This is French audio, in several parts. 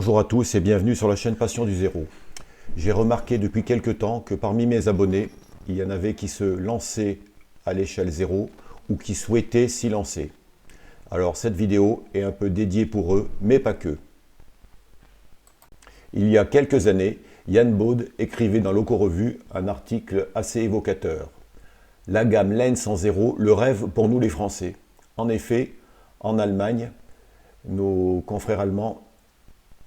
Bonjour à tous et bienvenue sur la chaîne Passion du Zéro. J'ai remarqué depuis quelque temps que parmi mes abonnés, il y en avait qui se lançaient à l'échelle 0 ou qui souhaitaient s'y lancer. Alors cette vidéo est un peu dédiée pour eux, mais pas que. Il y a quelques années, Yann Baude écrivait dans l'Oco-Revue un article assez évocateur. La gamme Lens en 0, le rêve pour nous les Français. En effet, en Allemagne, nos confrères allemands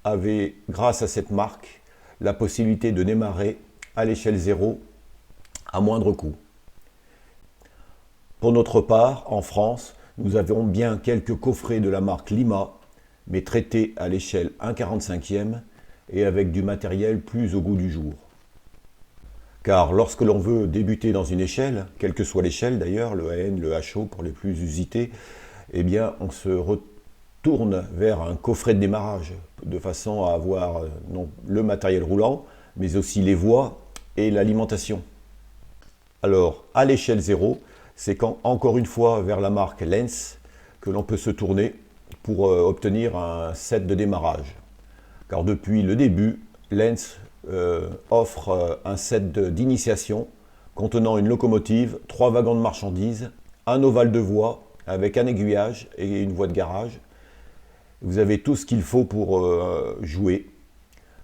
avaient, grâce à cette marque, la possibilité de démarrer à l'échelle 0 à moindre coût. Pour notre part, en France, nous avons bien quelques coffrets de la marque Lima, mais traités à l'échelle 1/45e et avec du matériel plus au goût du jour. Car lorsque l'on veut débuter dans une échelle, quelle que soit l'échelle d'ailleurs, le AN, le HO pour les plus usités, eh bien on se retourne vers un coffret de démarrage, de façon à avoir non, le matériel roulant, mais aussi les voies et l'alimentation. Alors, à l'échelle 0, c'est quand, encore une fois, vers la marque Lens, que l'on peut se tourner pour obtenir un set de démarrage. Car depuis le début, Lens offre un set d'initiation contenant une locomotive, 3 wagons de marchandises, un ovale de voie avec un aiguillage et une voie de garage. Vous avez tout ce qu'il faut pour jouer.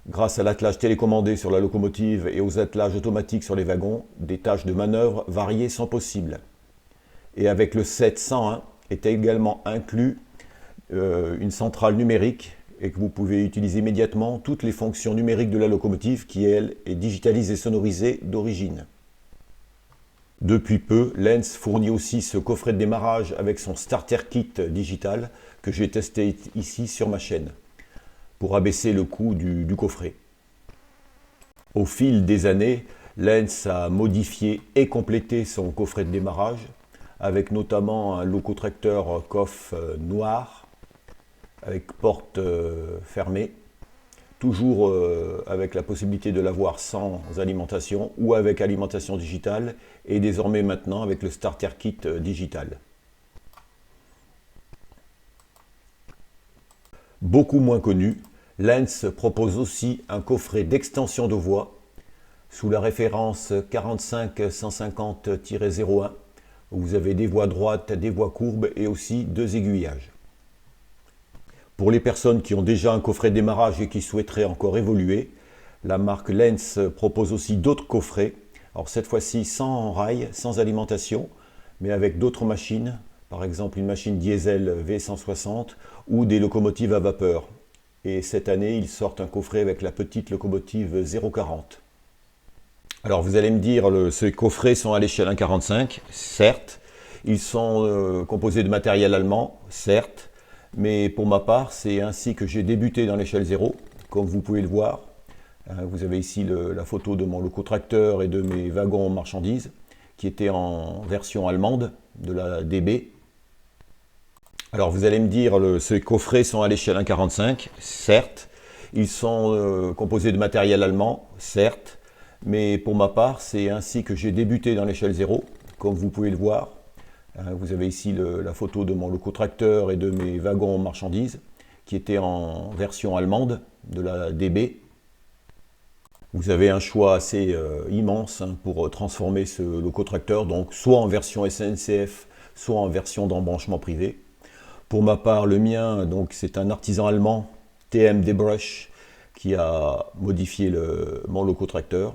Grâce à l'attelage télécommandé sur la locomotive et aux attelages automatiques sur les wagons, des tâches de manœuvre variées sont possibles. Et avec le 701 est également inclus une centrale numérique et que vous pouvez utiliser immédiatement toutes les fonctions numériques de la locomotive qui, elle, est digitalisée et sonorisée d'origine. Depuis peu, Lens fournit aussi ce coffret de démarrage avec son starter kit digital que j'ai testé ici sur ma chaîne pour abaisser le coût du coffret. Au fil des années, Lens a modifié et complété son coffret de démarrage avec notamment un locotracteur coffre noir avec porte fermée, toujours avec la possibilité de l'avoir sans alimentation ou avec alimentation digitale et désormais maintenant avec le starter kit digital. Beaucoup moins connu, Lens propose aussi un coffret d'extension de voie sous la référence 45150-01 où vous avez des voies droites, des voies courbes et aussi 2 aiguillages. Pour les personnes qui ont déjà un coffret de démarrage et qui souhaiteraient encore évoluer, la marque Lens propose aussi d'autres coffrets, alors cette fois-ci sans rail, sans alimentation, mais avec d'autres machines, par exemple une machine diesel V160 ou des locomotives à vapeur. Et cette année, ils sortent un coffret avec la petite locomotive 040. Alors vous allez me dire, ces coffrets sont à l'échelle 1/45, certes. Ils sont composés de matériel allemand, certes. Mais pour ma part, c'est ainsi que j'ai débuté dans l'échelle 0, comme vous pouvez le voir. Vous avez ici la photo de mon locotracteur et de mes wagons marchandises, qui étaient en version allemande, de la DB. Alors vous allez me dire, ces coffrets sont à l'échelle 1/45, certes. Ils sont composés de matériel allemand, certes. Mais pour ma part, c'est ainsi que j'ai débuté dans l'échelle 0, comme vous pouvez le voir. Vous avez ici la photo de mon locotracteur et de mes wagons marchandises, qui étaient en version allemande, de la DB. Vous avez un choix assez immense pour transformer ce locotracteur, donc soit en version SNCF, soit en version d'embranchement privé. Pour ma part, le mien, donc c'est un artisan allemand, TM Debrush, qui a modifié mon locotracteur,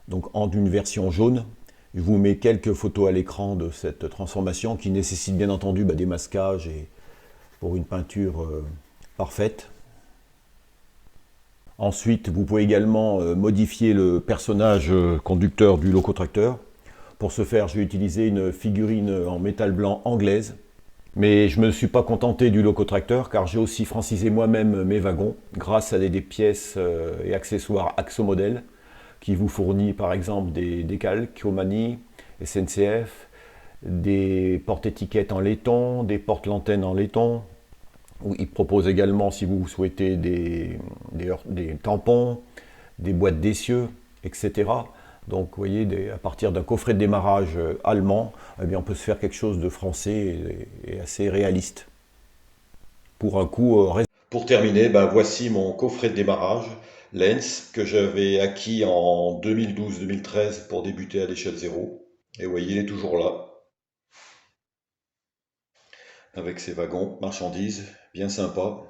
donc en une version jaune. Je vous mets quelques photos à l'écran de cette transformation qui nécessite bien entendu des masquages et pour une peinture parfaite. Ensuite, vous pouvez également modifier le personnage conducteur du locotracteur. Pour ce faire, j'ai utilisé une figurine en métal blanc anglaise. Mais je ne me suis pas contenté du locotracteur car j'ai aussi francisé moi-même mes wagons grâce à des pièces et accessoires Axomodel qui vous fournit par exemple des décalques Omani, SNCF, des porte-étiquettes en laiton, des porte-lanternes en laiton. Il propose également, si vous souhaitez, des tampons, des boîtes d'essieux, etc. Donc vous voyez, à partir d'un coffret de démarrage allemand, eh bien, on peut se faire quelque chose de français et assez réaliste. Pour un coût raisonnable. Pour terminer, ben, voici mon coffret de démarrage Lens que j'avais acquis en 2012-2013 pour débuter à l'échelle zéro. Et vous voyez, il est toujours là, avec ses wagons, marchandises, bien sympa.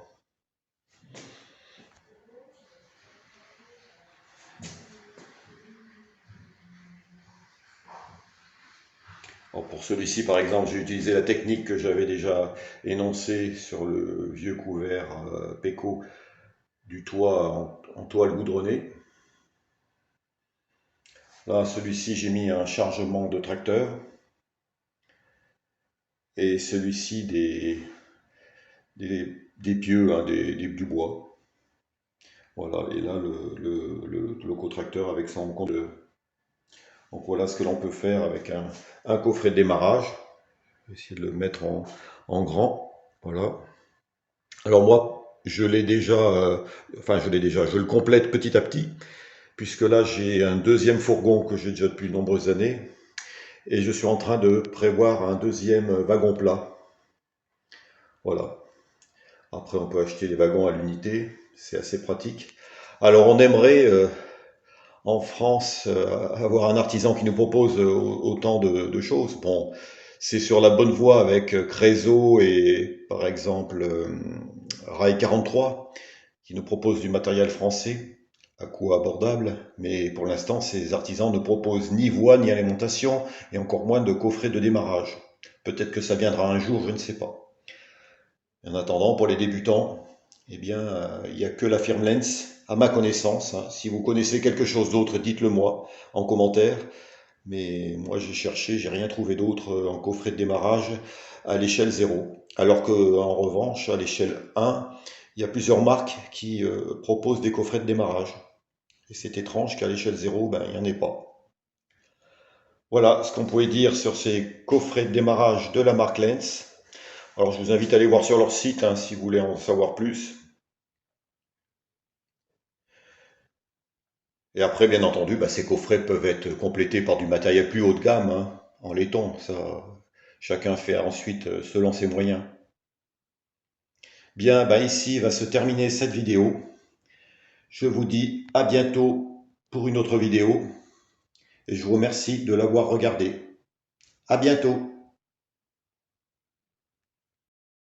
Alors pour celui-ci, par exemple, j'ai utilisé la technique que j'avais déjà énoncée sur le vieux couvert Peco du toit en toile goudronnée. Là, celui-ci, j'ai mis un chargement de tracteur et celui-ci des pieux, hein, du bois. Voilà, et là, le locotracteur avec son compte. Donc voilà ce que l'on peut faire avec un coffret de démarrage. Je vais essayer de le mettre en grand. Voilà. Alors moi, je l'ai déjà, je le complète petit à petit, puisque là j'ai un deuxième fourgon que j'ai déjà depuis de nombreuses années, et je suis en train de prévoir un deuxième wagon plat. Voilà. Après, on peut acheter des wagons à l'unité, c'est assez pratique. Alors on aimerait en France avoir un artisan qui nous propose autant de choses. Bon, c'est sur la bonne voie avec Creusot et par exemple Rail 43 qui nous propose du matériel français à coût abordable, mais pour l'instant ces artisans ne proposent ni voie ni alimentation et encore moins de coffret de démarrage. Peut-être que ça viendra un jour, je ne sais pas. En attendant, pour les débutants, eh bien, il n'y a que la firme Lens, à ma connaissance, hein. Si vous connaissez quelque chose d'autre, dites-le moi en commentaire. Mais moi, j'ai cherché, j'ai rien trouvé d'autre en coffret de démarrage à l'échelle 0. Alors que, en revanche, à l'échelle 1, il y a plusieurs marques qui proposent des coffrets de démarrage. Et c'est étrange qu'à l'échelle 0, ben, il n'y en ait pas. Voilà ce qu'on pouvait dire sur ces coffrets de démarrage de la marque Lens. Alors, je vous invite à aller voir sur leur site hein, si vous voulez en savoir plus. Et après, bien entendu, bah, ces coffrets peuvent être complétés par du matériel plus haut de gamme, hein, en laiton. Ça, chacun fait ensuite selon ses moyens. Bien, bah, ici va se terminer cette vidéo. Je vous dis à bientôt pour une autre vidéo et je vous remercie de l'avoir regardée. À bientôt.